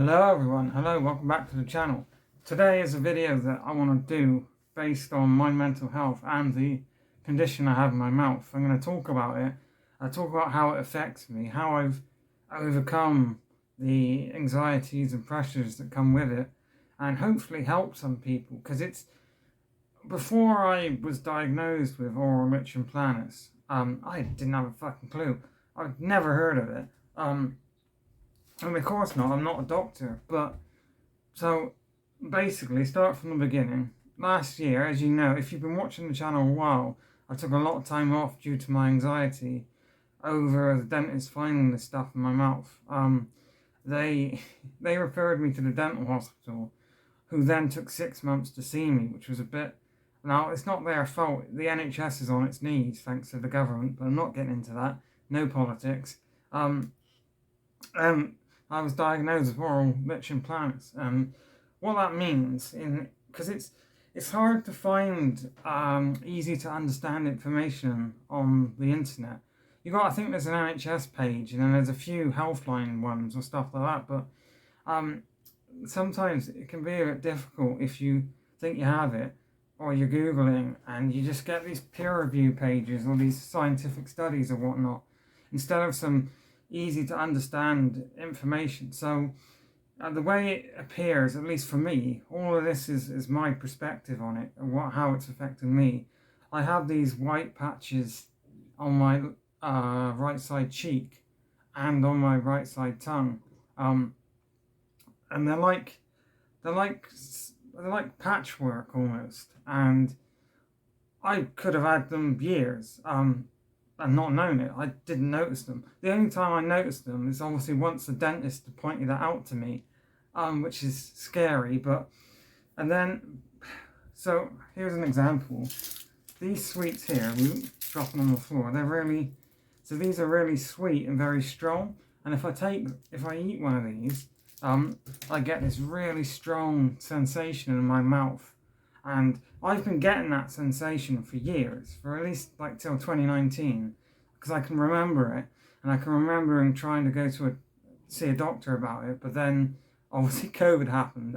Hello everyone, welcome back to the channel. Today is a video that I want to do based on my mental health and the condition I have in my mouth. I'm going to talk about it. I talk about how it affects me, how I've overcome the anxieties and pressures that come with it, and hopefully help some people. Because before I was diagnosed with oral Lichen Planus, I didn't have a fucking clue. I'd never heard of it. And of course not, I'm not a doctor, but so basically start from the beginning. Last year, as you know, if you've been watching the channel a while, I took a lot of time off due to my anxiety over the dentist finding this stuff in my mouth. They referred me to the dental hospital, who then took 6 months to see me, which was a bit... Now, it's not their fault. The NHS is on its knees, thanks to the government, but I'm not getting into that. No politics. I was diagnosed with oral Lichen Planus, and what that means, because it's hard to find easy to understand information on the internet. I think there's an NHS page, and then there's a few Healthline ones or stuff like that, but sometimes it can be a bit difficult if you think you have it, or you're Googling, and you just get these peer review pages or these scientific studies or whatnot, instead of some easy to understand information. So the way it appears, at least for me, all of this is my perspective on it and how it's affected me. I have these white patches on my right side cheek and on my right side tongue, and they're like patchwork almost, and I could have had them years and not known it. I didn't notice them. The only time I noticed them is obviously once the dentist pointed that out to me, which is scary. And then, so here's an example. These sweets here, we drop them on the floor. These are really sweet and very strong. And if I eat one of these, I get this really strong sensation in my mouth. And I've been getting that sensation for years, for at least till 2019, because I can remember it, and I can remember trying to go to see a doctor about it, but then obviously COVID happened.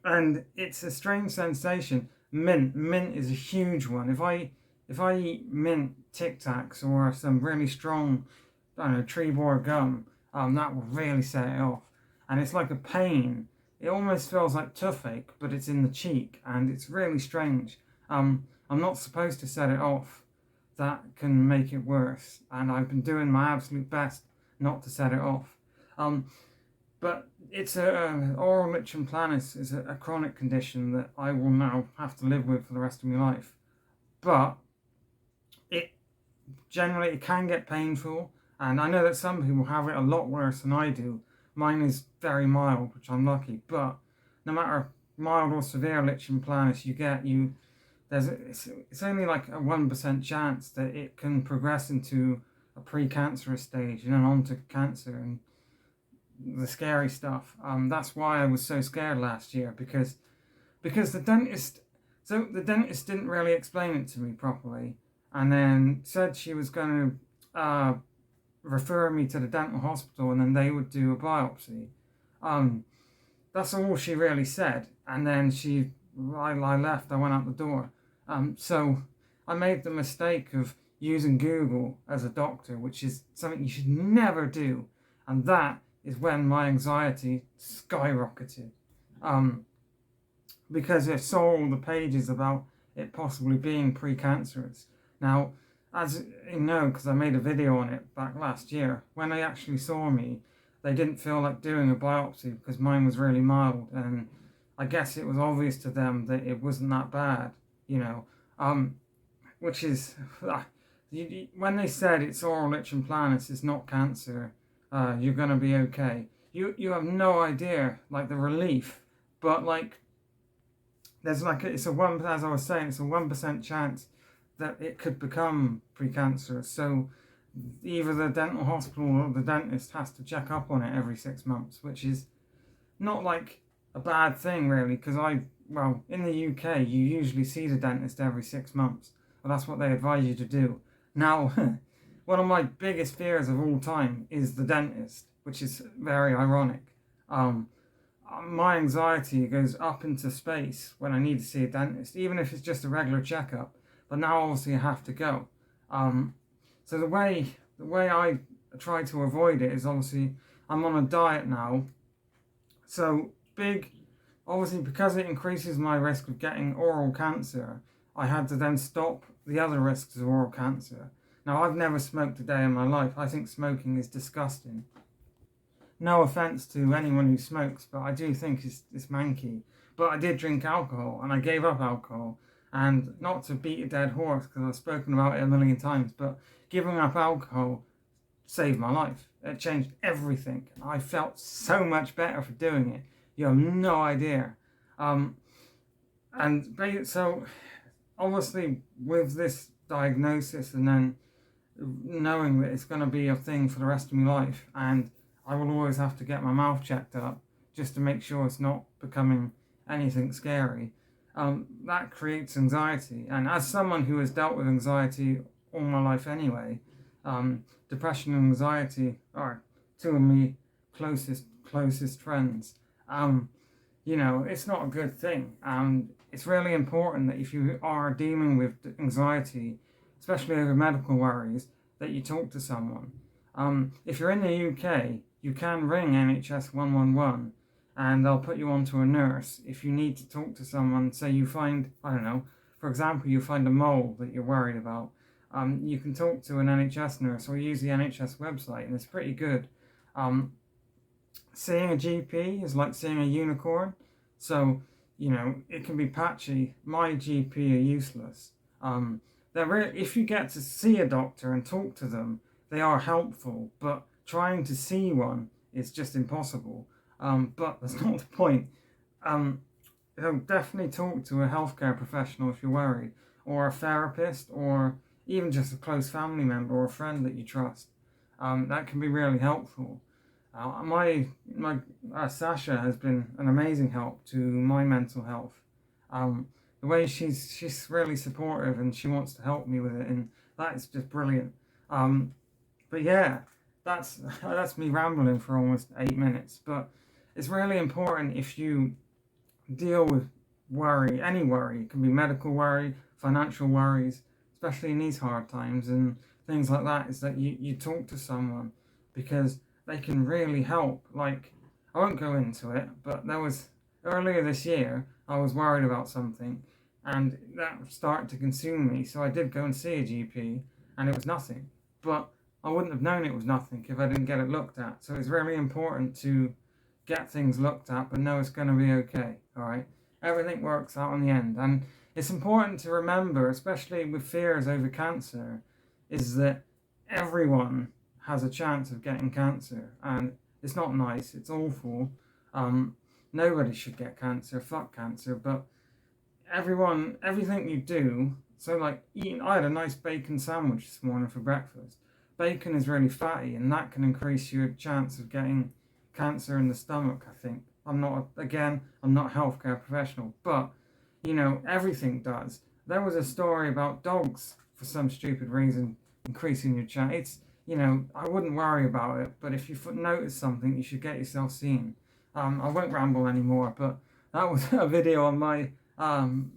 And it's a strange sensation. Mint is a huge one. If I eat mint Tic Tacs or some really strong, tree board gum, that will really set it off. And it's like a pain. It almost feels like toothache, but it's in the cheek, and it's really strange. I'm not supposed to set it off. That can make it worse, and I've been doing my absolute best not to set it off. But it's oral Lichen Planus is a chronic condition that I will now have to live with for the rest of my life. But it can get painful, and I know that some people have it a lot worse than I do. Mine is very mild, which I'm lucky, but no matter mild or severe Lichen Planus it's only like a 1% chance that it can progress into a pre-cancerous stage and then on to cancer and the scary stuff. That's why I was so scared last year, because the dentist didn't really explain it to me properly, and then said she was going to refer me to the dental hospital, and then they would do a biopsy. That's all she really said. And then I left. I went out the door. So I made the mistake of using Google as a doctor, which is something you should never do. And that is when my anxiety skyrocketed. Because I saw all the pages about it possibly being precancerous. Now, as you know, because I made a video on it back last year, when they actually saw me, they didn't feel like doing a biopsy because mine was really mild, and I guess it was obvious to them that it wasn't that bad, which is, when they said it's oral Lichen Planus, it's not cancer, you're going to be okay. You have no idea, the relief, but there's it's a 1% chance that it could become precancerous. So either the dental hospital or the dentist has to check up on it every 6 months, which is not a bad thing really, because in the UK you usually see the dentist every 6 months. Well, that's what they advise you to do. Now one of my biggest fears of all time is the dentist, which is very ironic. Um, my anxiety goes up into space when I need to see a dentist, even if it's just a regular checkup. But now obviously I have to go. So the way I try to avoid it is obviously I'm on a diet now. So obviously because it increases my risk of getting oral cancer, I had to then stop the other risks of oral cancer. Now I've never smoked a day in my life. I think smoking is disgusting. No offense to anyone who smokes, but I do think it's manky. But I did drink alcohol, and I gave up alcohol. And not to beat a dead horse, because I've spoken about it a million times, but giving up alcohol saved my life. It changed everything. I felt so much better for doing it. You have no idea. So obviously with this diagnosis and then knowing that it's going to be a thing for the rest of my life, and I will always have to get my mouth checked up just to make sure it's not becoming anything scary. That creates anxiety. And as someone who has dealt with anxiety all my life anyway, depression and anxiety are two of my closest friends. It's not a good thing. It's really important that if you are dealing with anxiety, especially over medical worries, that you talk to someone. If you're in the UK, you can ring NHS 111 and they'll put you onto a nurse. If you need to talk to someone, say you find, I don't know, for example, you find a mole that you're worried about, you can talk to an NHS nurse or use the NHS website, and it's pretty good. Seeing a GP is like seeing a unicorn, so, it can be patchy. My GP are useless. If you get to see a doctor and talk to them, they are helpful, but trying to see one is just impossible. But that's not the point. Definitely talk to a healthcare professional if you're worried, or a therapist, or even just a close family member or a friend that you trust. That can be really helpful. Sasha has been an amazing help to my mental health. The way she's really supportive and she wants to help me with it, and that is just brilliant. But yeah, that's me rambling for almost 8 minutes. But it's really important if you deal with worry, any worry, it can be medical worry, financial worries, especially in these hard times and things like that, is that you talk to someone, because they can really help. Like, I won't go into it, but earlier this year, I was worried about something and that started to consume me. So I did go and see a GP and it was nothing. But I wouldn't have known it was nothing if I didn't get it looked at. So it's really important to get things looked at, but know it's going to be okay, all right? Everything works out in the end. And it's important to remember, especially with fears over cancer, is that everyone has a chance of getting cancer. And it's not nice, it's awful. Nobody should get cancer, fuck cancer, but everything you do, so like I had a nice bacon sandwich this morning for breakfast. Bacon is really fatty, and that can increase your chance of getting cancer in the stomach, I think. I'm not a healthcare professional, but, everything does. There was a story about dogs, for some stupid reason, increasing your chance. I wouldn't worry about it, but if you notice something, you should get yourself seen. I won't ramble anymore, but that was a video on my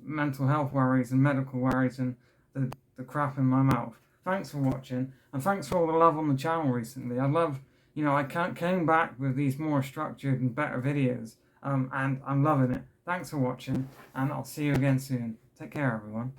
mental health worries and medical worries and the crap in my mouth. Thanks for watching, and thanks for all the love on the channel recently. I love, I came back with these more structured and better videos, and I'm loving it. Thanks for watching, and I'll see you again soon. Take care, everyone.